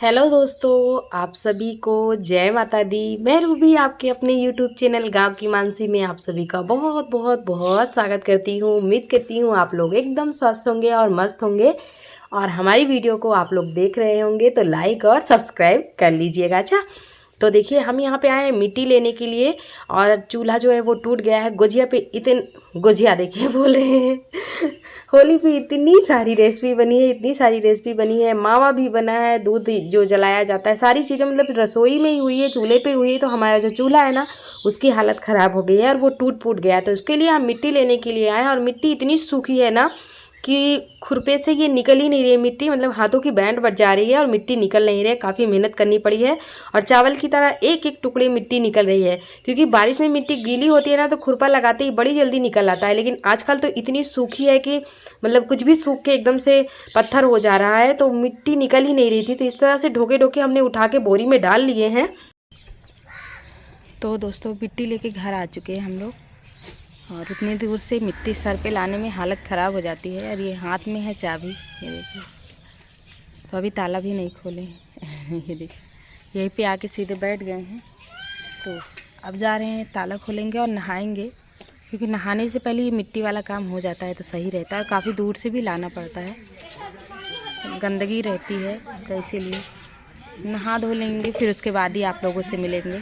Hello दोस्तों, आप सभी को जय माता दी। मैं रूबी आपके अपने यूट्यूब चैनल गांव की मानसी में आप सभी का बहुत बहुत बहुत स्वागत करती हूँ। उम्मीद करती हूँ आप लोग एकदम स्वस्थ होंगे और मस्त होंगे और हमारी वीडियो को आप लोग देख रहे होंगे तो लाइक और सब्सक्राइब कर लीजिएगा। अच्छा, तो देखिए हम यहाँ पे आए हैं मिट्टी लेने के लिए और चूल्हा जो है वो टूट गया है। गुजिया पे इतने गुजिया देखिए बोल रहे हैं होली पे इतनी सारी रेसिपी बनी है, इतनी सारी रेसिपी बनी है। मावा भी बना है, दूध जो जलाया जाता है, सारी चीज़ें मतलब रसोई में ही हुई है, चूल्हे पे हुई है। तो हमारा जो चूल्हा है ना उसकी हालत ख़राब हो गई है और वो टूट फूट गया है। तो उसके लिए हम मिट्टी लेने के लिए आए हैं और मिट्टी इतनी सूखी है ना कि खुरपे से ये निकल ही नहीं रही है मिट्टी, मतलब हाथों की बैंड बच जा रही है और मिट्टी निकल नहीं रही है। काफ़ी मेहनत करनी पड़ी है और चावल की तरह एक एक टुकड़े मिट्टी निकल रही है, क्योंकि बारिश में मिट्टी गीली होती है ना तो खुरपा लगाते ही बड़ी जल्दी निकल आता है। लेकिन आजकल तो इतनी सूखी है कि मतलब कुछ भी सूख के एकदम से पत्थर हो जा रहा है, तो मिट्टी निकल ही नहीं रही थी। तो इस तरह से ढोके ढोके हमने उठा के बोरी में डाल लिए हैं। तो दोस्तों मिट्टी लेके घर आ चुके हैं हम लोग और इतनी दूर से मिट्टी सर पे लाने में हालत ख़राब हो जाती है। और ये हाथ में है चाबी, ये देखिए, तो अभी ताला भी नहीं खोले हैं ये देखिए, यहीं पे आके सीधे बैठ गए हैं। तो अब जा रहे हैं, ताला खोलेंगे और नहाएंगे, क्योंकि नहाने से पहले ये मिट्टी वाला काम हो जाता है तो सही रहता है। और काफ़ी दूर से भी लाना पड़ता है, गंदगी रहती है, तो इसीलिए नहा धो लेंगे, फिर उसके बाद ही आप लोगों से मिलेंगे।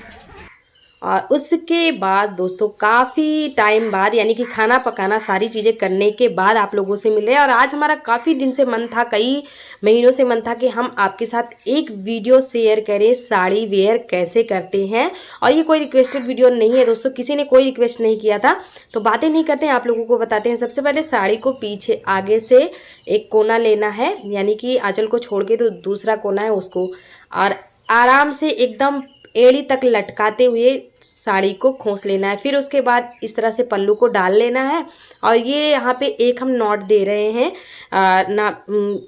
और उसके बाद दोस्तों काफ़ी टाइम बाद, यानी कि खाना पकाना सारी चीज़ें करने के बाद आप लोगों से मिले। और आज हमारा काफ़ी दिन से मन था, कई महीनों से मन था कि हम आपके साथ एक वीडियो शेयर करें, साड़ी वेयर कैसे करते हैं। और ये कोई रिक्वेस्टेड वीडियो नहीं है दोस्तों, किसी ने कोई रिक्वेस्ट नहीं किया था। तो बातें नहीं करते हैं, आप लोगों को बताते हैं। सबसे पहले साड़ी को पीछे आगे से एक कोना लेना है, यानी कि आंचल को छोड़ के तो दूसरा कोना है उसको, और आराम से एकदम एड़ी तक लटकाते हुए साड़ी को खोस लेना है। फिर उसके बाद इस तरह से पल्लू को डाल लेना है। और ये यहाँ पे एक हम नॉट दे रहे हैं।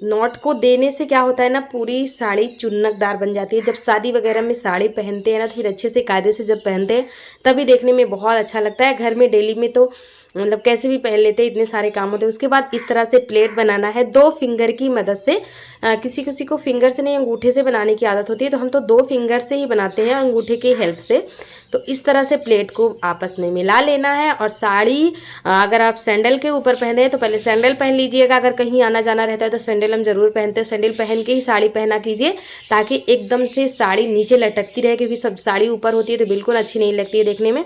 नॉट को देने से क्या होता है ना, पूरी साड़ी चुन्नकदार बन जाती है। जब शादी वगैरह में साड़ी पहनते हैं ना तो फिर अच्छे से कायदे से जब पहनते हैं तभी देखने में बहुत अच्छा लगता है। घर में डेली में तो मतलब कैसे भी पहन लेते हैं, इतने सारे काम होते हैं। उसके बाद इस तरह से प्लेट बनाना है 2 फिंगर की मदद से। किसी किसी को फिंगर से नहीं, अंगूठे से बनाने की आदत होती है, तो हम तो 2 फिंगर से ही बनाते हैं, अंगूठे की हेल्प से। तो इस तरह से प्लेट को आपस में मिला लेना है। और साड़ी अगर आप सैंडल के ऊपर पहने हैं तो पहले सैंडल पहन लीजिएगा। अगर कहीं आना जाना रहता है तो सैंडल हम जरूर पहनते हैं, सैंडल पहन के ही साड़ी पहना कीजिए, ताकि एकदम से साड़ी नीचे लटकती रहे, क्योंकि सब साड़ी ऊपर होती है तो बिल्कुल अच्छी नहीं लगती है देखने में।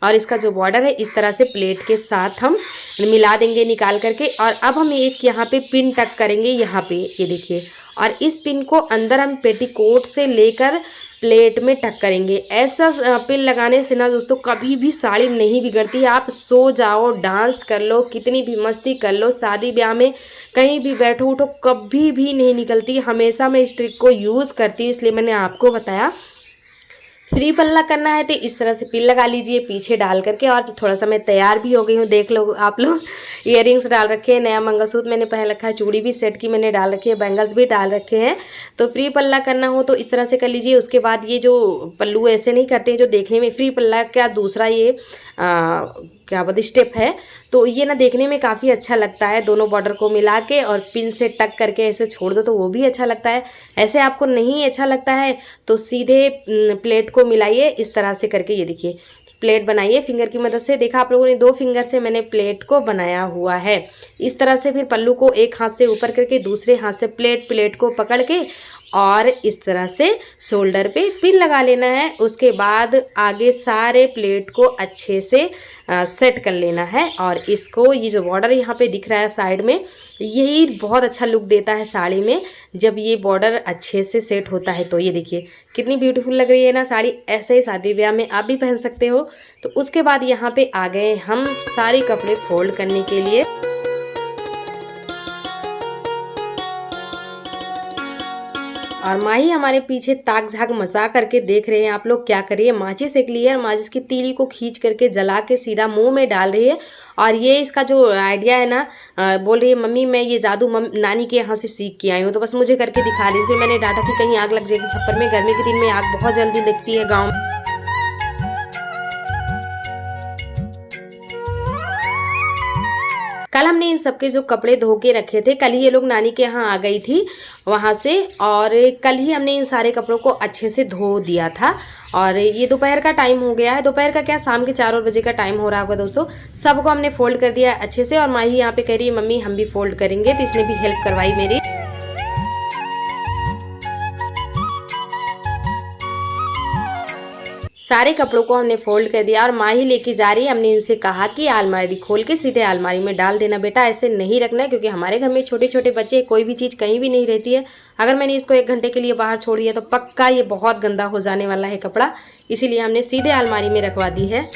और इसका जो बॉर्डर है इस तरह से प्लेट के साथ हम मिला देंगे निकाल करके। और अब हम एक यहाँ पे पिन टक करेंगे, यहाँ पे ये देखिए, और इस पिन को अंदर हम पेटीकोट से लेकर प्लेट में टक करेंगे। ऐसा पिन लगाने से ना दोस्तों कभी भी साड़ी नहीं बिगड़ती। आप सो जाओ, डांस कर लो, कितनी भी मस्ती कर लो, शादी ब्याह में कहीं भी बैठो उठो, कभी भी नहीं निकलती। हमेशा मैं इस ट्रिक को यूज़ करती हूँ, इसलिए मैंने आपको बताया। फ्री पल्ला करना है तो इस तरह से पिन लगा लीजिए पीछे डाल करके। और थोड़ा सा मैं तैयार भी हो गई हूँ, देख लो आप लोग। इयररिंग्स डाल रखे हैं, नया मंगलसूत्र मैंने पहन रखा है, चूड़ी भी सेट की मैंने डाल रखी है, बैंगल्स भी डाल रखे हैं। तो फ्री पल्ला करना हो तो इस तरह से कर लीजिए। उसके बाद ये जो पल्लू ऐसे नहीं करते हैं, जो देखने में फ्री पल्ला का दूसरा ये क्या बोलते स्टेप है, तो ये ना देखने में काफ़ी अच्छा लगता है। दोनों बॉर्डर को मिला के और पिन से टक करके ऐसे छोड़ दो तो वो भी अच्छा लगता है। ऐसे आपको नहीं अच्छा लगता है तो सीधे प्लेट को मिलाइए इस तरह से करके। ये देखिए प्लेट बनाइए फिंगर की मदद से। देखा आप लोगों ने, 2 फिंगर से मैंने प्लेट को बनाया हुआ है। इस तरह से फिर पल्लू को एक हाथ से ऊपर करके दूसरे हाथ से प्लेट को पकड़ के और इस तरह से शोल्डर पे पिन लगा लेना है। उसके बाद आगे सारे प्लेट को अच्छे से सेट कर लेना है। और इसको, ये जो बॉर्डर यहाँ पे दिख रहा है साइड में, यही बहुत अच्छा लुक देता है साड़ी में जब ये बॉर्डर अच्छे से सेट होता है। तो ये देखिए कितनी ब्यूटीफुल लग रही है ना साड़ी। ऐसे ही शादी ब्याह में आप भी पहन सकते हो। तो उसके बाद यहाँ पे आ गए हम सारे कपड़े फोल्ड करने के लिए। और माही हमारे पीछे ताक झाक मचा करके देख रहे हैं। आप लोग क्या करिए, माचिस एक ली है और माचिस की तीली को खींच करके जला के सीधा मुंह में डाल रही है। और ये इसका जो आइडिया है ना, बोल रही है मम्मी मैं ये जादू नानी के यहाँ से सीख के आई हूँ, तो बस मुझे करके दिखा रही। फिर मैंने डांटा कि कहीं आग लग जाएगी छप्पर में। गर्मी के दिन में आग बहुत जल्दी लगती है गाँव में। कल हमने इन सबके जो कपड़े धो के रखे थे, कल ही ये लोग नानी के यहाँ आ गई थी वहाँ से, और कल ही हमने इन सारे कपड़ों को अच्छे से धो दिया था। और ये दोपहर का टाइम हो गया है, दोपहर का क्या, शाम के 4 बजे का टाइम हो रहा होगा दोस्तों। सबको हमने फोल्ड कर दिया अच्छे से, और माही यहाँ पे कह रही है मम्मी हम भी फोल्ड करेंगे, तो इसने भी हेल्प करवाई मेरी। सारे कपड़ों को हमने फोल्ड कर दिया और माँ ही लेके जा रही है। हमने इनसे कहा कि अलमारी खोल के सीधे अलमारी में डाल देना बेटा, ऐसे नहीं रखना है, क्योंकि हमारे घर में छोटे छोटे बच्चे, कोई भी चीज़ कहीं भी नहीं रहती है। अगर मैंने इसको 1 घंटे के लिए बाहर छोड़ दिया तो पक्का ये बहुत गंदा हो जाने वाला है कपड़ा, इसीलिए हमने सीधे अलमारी में रखवा दी है।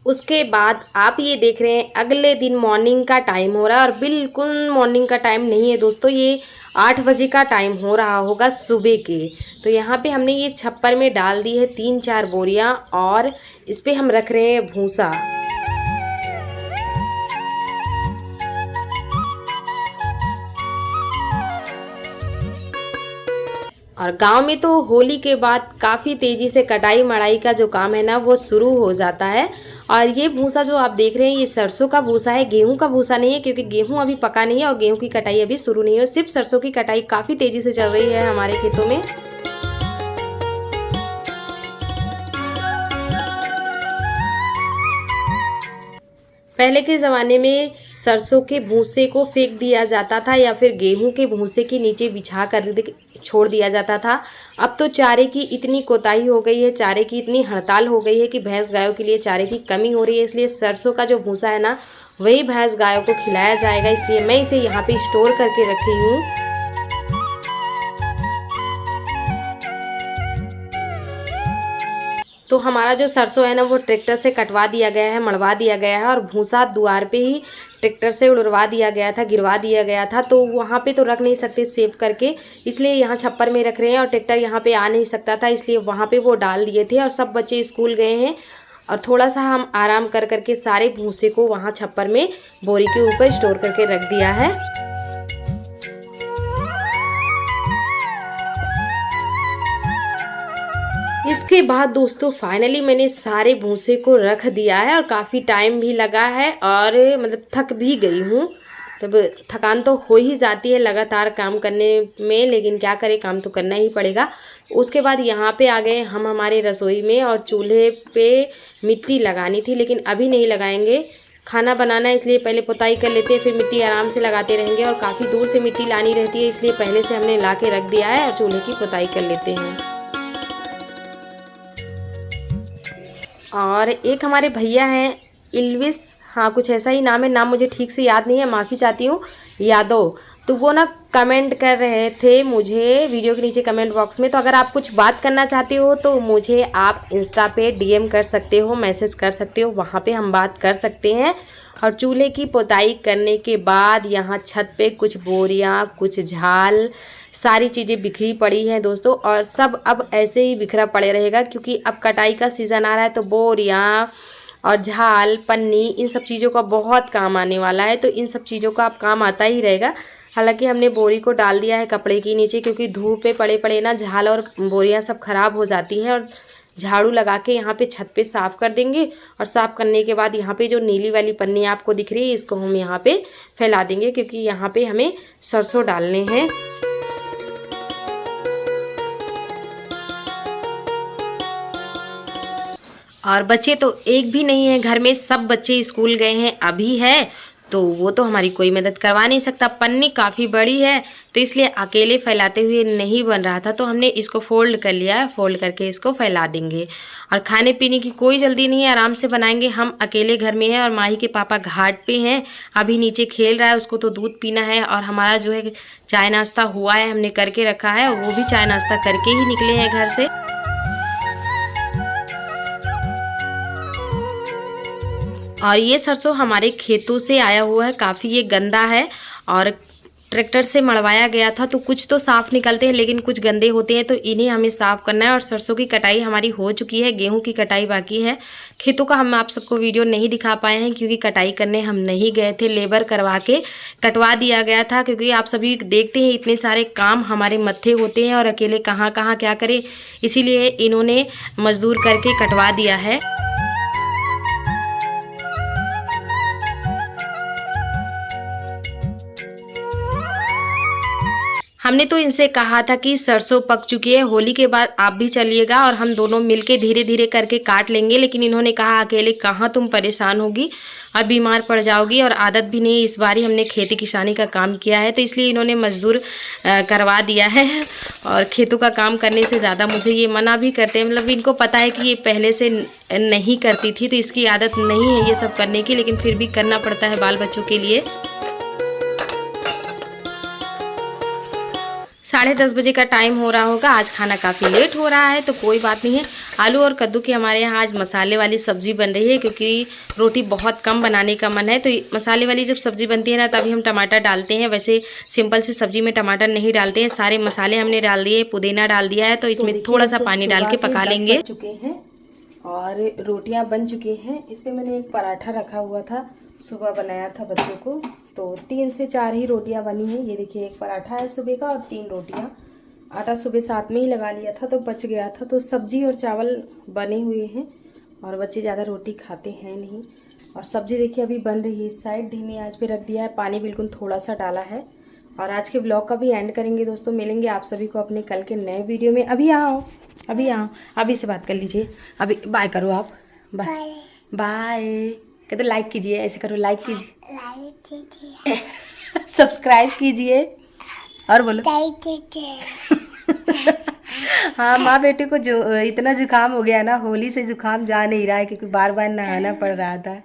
उसके बाद आप ये देख रहे हैं अगले दिन मॉर्निंग का टाइम हो रहा है, और बिल्कुल मॉर्निंग का टाइम नहीं है दोस्तों, ये 8 बजे का टाइम हो रहा होगा सुबह के। तो यहाँ पे हमने ये छप्पर में डाल दी है 3-4 बोरियां, और इस पे हम रख रहे हैं भूसा। और गांव में तो होली के बाद काफ़ी तेज़ी से कटाई मड़ाई का जो काम है ना वो शुरू हो जाता है। और ये भूसा जो आप देख रहे हैं ये सरसों का भूसा है, गेहूं का भूसा नहीं है, क्योंकि गेहूं अभी पका नहीं है और गेहूं की कटाई अभी शुरू नहीं है। सिर्फ सरसों की कटाई काफ़ी तेज़ी से चल रही है हमारे खेतों में। पहले के ज़माने में सरसों के भूसे को फेंक दिया जाता था, या फिर गेहूं के भूसे के नीचे बिछा कर छोड़ दिया जाता था। अब तो चारे की इतनी कोताही हो गई है, चारे की इतनी हड़ताल हो गई है कि भैंस गायों के लिए चारे की कमी हो रही है, इसलिए सरसों का जो भूसा है ना वही भैंस गायों को खिलाया जाएगा, इसलिए मैं इसे यहाँ पे स्टोर करके रखी हूँ। तो हमारा जो सरसों है ना वो ट्रैक्टर से कटवा दिया गया है, मड़वा दिया गया है, और भूसा द्वार पे ही ट्रैक्टर से उड़वा दिया गया था, गिरवा दिया गया था। तो वहाँ पे तो रख नहीं सकते सेव करके, इसलिए यहाँ छप्पर में रख रहे हैं, और ट्रैक्टर यहाँ पे आ नहीं सकता था, इसलिए वहाँ पे वो डाल दिए थे। और सब बच्चे स्कूल गए हैं, और थोड़ा सा हम आराम कर करके सारे भूसे को वहाँ छप्पर में बोरी के ऊपर स्टोर करके रख दिया है। इसके बाद दोस्तों फाइनली मैंने सारे भूसे को रख दिया है, और काफ़ी टाइम भी लगा है, और मतलब थक भी गई हूँ। तब थकान तो हो ही जाती है लगातार काम करने में, लेकिन क्या करें, काम तो करना ही पड़ेगा। उसके बाद यहाँ पे आ गए हम हमारे रसोई में, और चूल्हे पे मिट्टी लगानी थी, लेकिन अभी नहीं लगाएंगे, खाना बनाना है, इसलिए पहले पुताई कर लेते हैं, फिर मिट्टी आराम से लगाते रहेंगे। और काफ़ी दूर से मिट्टी लानी रहती है, इसलिए पहले से हमने ला के रख दिया है, और चूल्हे की पुताई कर लेते हैं। और एक हमारे भैया हैं इल्विस, हाँ कुछ ऐसा ही नाम है, नाम मुझे ठीक से याद नहीं है, माफ़ी चाहती हूँ, यादव। तो वो ना कमेंट कर रहे थे मुझे वीडियो के नीचे कमेंट बॉक्स में। तो अगर आप कुछ बात करना चाहते हो तो मुझे आप इंस्टा पे DM कर सकते हो, मैसेज कर सकते हो, वहाँ पे हम बात कर सकते हैं। और चूल्हे की पुताई करने के बाद यहाँ छत पे कुछ बोरियाँ, कुछ झाल, सारी चीज़ें बिखरी पड़ी हैं दोस्तों, और सब अब ऐसे ही बिखरा पड़े रहेगा, क्योंकि अब कटाई का सीज़न आ रहा है। तो बोरियाँ और झाल, पन्नी, इन सब चीज़ों का बहुत काम आने वाला है, तो इन सब चीज़ों का अब काम आता ही रहेगा। हालांकि हमने बोरी को डाल दिया है कपड़े के नीचे, क्योंकि धूप पे पड़े पड़े ना झाल और बोरियाँ सब खराब हो जाती हैं। और झाड़ू लगा के यहाँ पे छत पे साफ़ कर देंगे, और साफ़ करने के बाद यहाँ पे जो नीली वाली पन्नी आपको दिख रही है इसको हम यहाँ पे फैला देंगे, क्योंकि यहाँ पे हमें सरसों डालने हैं। और बच्चे तो एक भी नहीं है घर में, सब बच्चे स्कूल गए हैं अभी है, तो वो तो हमारी कोई मदद करवा नहीं सकता। पन्नी काफ़ी बड़ी है, तो इसलिए अकेले फैलाते हुए नहीं बन रहा था, तो हमने इसको फोल्ड कर लिया है, फोल्ड करके इसको फैला देंगे। और खाने पीने की कोई जल्दी नहीं है, आराम से बनाएंगे, हम अकेले घर में हैं, और माही के पापा घाट पे हैं, अभी नीचे खेल रहा है, उसको तो दूध पीना है। और हमारा जो है चाय नाश्ता हुआ है, हमने करके रखा है, वो भी चाय नाश्ता करके ही निकले हैं घर से। और ये सरसों हमारे खेतों से आया हुआ है, काफ़ी ये गंदा है, और ट्रैक्टर से मड़वाया गया था, तो कुछ तो साफ़ निकलते हैं, लेकिन कुछ गंदे होते हैं, तो इन्हें हमें साफ़ करना है। और सरसों की कटाई हमारी हो चुकी है, गेहूं की कटाई बाकी है। खेतों का हम आप सबको वीडियो नहीं दिखा पाए हैं, क्योंकि कटाई करने हम नहीं गए थे, लेबर करवा के कटवा दिया गया था, क्योंकि आप सभी देखते हैं इतने सारे काम हमारे मत्थे होते हैं, और अकेले कहाँ कहाँ क्या करें, इसीलिए इन्होंने मजदूर करके कटवा दिया है। हमने तो इनसे कहा था कि सरसों पक चुकी है, होली के बाद आप भी चलिएगा और हम दोनों मिलके धीरे धीरे करके काट लेंगे, लेकिन इन्होंने कहा अकेले कहाँ तुम परेशान होगी और बीमार पड़ जाओगी, और आदत भी नहीं, इस बार ही हमने खेती किसानी का काम किया है तो इसलिए इन्होंने मजदूर करवा दिया है। और खेतों का काम करने से ज़्यादा मुझे ये मना भी करते हैं, मतलब इनको पता है कि ये पहले से नहीं करती थी तो इसकी आदत नहीं है ये सब करने की, लेकिन फिर भी करना पड़ता है बाल बच्चों के लिए। 10:30 बजे का टाइम हो रहा होगा। आज खाना काफ़ी लेट हो रहा है तो कोई बात नहीं है। आलू और कद्दू की हमारे यहाँ आज मसाले वाली सब्ज़ी बन रही है, क्योंकि रोटी बहुत कम बनाने का मन है, तो मसाले वाली जब सब्ज़ी बनती है ना तभी हम टमाटर डालते हैं। वैसे सिंपल सी सब्ज़ी में टमाटर नहीं डालते हैं। सारे मसाले हमने डाल दिए, पुदीना डाल दिया है, तो इसमें थोड़ा सा पानी डाल के पका लेंगे। चुके हैं और रोटियाँ बन चुकी हैं। इस पर मैंने एक पराठा रखा हुआ था, सुबह बनाया था बच्चों को, तो 3 से 4 ही रोटियां बनी हैं। ये देखिए एक पराठा है सुबह का और 3 रोटियां। आटा सुबह साथ में ही लगा लिया था तो बच गया था, तो सब्जी और चावल बने हुए हैं और बच्चे ज़्यादा रोटी खाते हैं नहीं। और सब्जी देखिए अभी बन रही है, इस साइड धीमी आंच पे रख दिया है, पानी बिल्कुल थोड़ा सा डाला है। और आज के ब्लॉग का भी एंड करेंगे दोस्तों। मिलेंगे आप सभी को अपने कल के नए वीडियो में। अभी आओ, अभी आओ, अभी से बात कर लीजिए, अभी बाय करो आप, बाय बाय। कहते लाइक कीजिए, ऐसे करो, लाइक कीजिए, लाइक कीजिए, सब्सक्राइब कीजिए और बोलो हाँ, माँ बेटे को जो इतना जुकाम हो गया ना, होली से जुकाम जा नहीं रहा है क्योंकि बार बार नहाना पड़ रहा था।